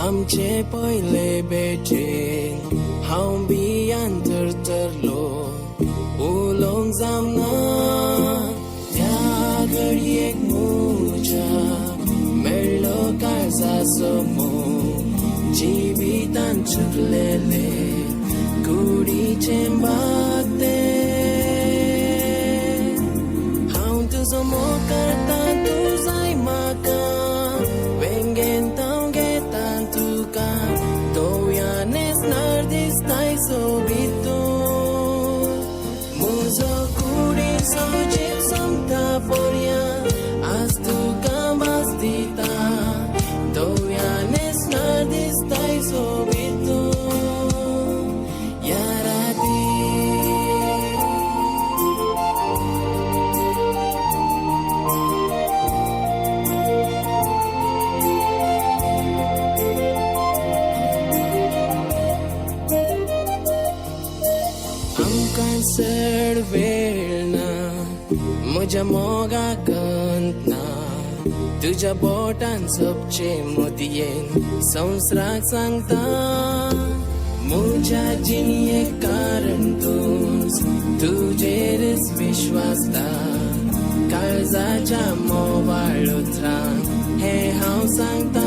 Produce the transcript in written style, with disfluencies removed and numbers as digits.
आमचे पहिले भेटेन हांव बियान तरतरलो उलोवंक जावना त्या घडयेक म्हज्या मेळ्ळो काळजाचो मोग जिवितांत चुकलेले कुडीचे बागते हांव तुजो मोग करता तूं जाय म्हाका वेंगेन हांव घेता तुका दोळ्यानेच नार दिसताय सोबीतून म्हजो कुडीचो जीव सोंपता पर्यंत आज तुका भास दिता दोळ्यानेच नार दिसताय सोबीतून ह्या राती आमकां चड वेळ ना म्हज्या मोगाक अंत ना तुज्या बोटान सोबचे मोतयेन संवसाराक सांगता म्हज्या जिणेक कारण तूंच तुजेरच विश्वास दा काळजाच्या मोवाळ उतरां हें हांव सांगता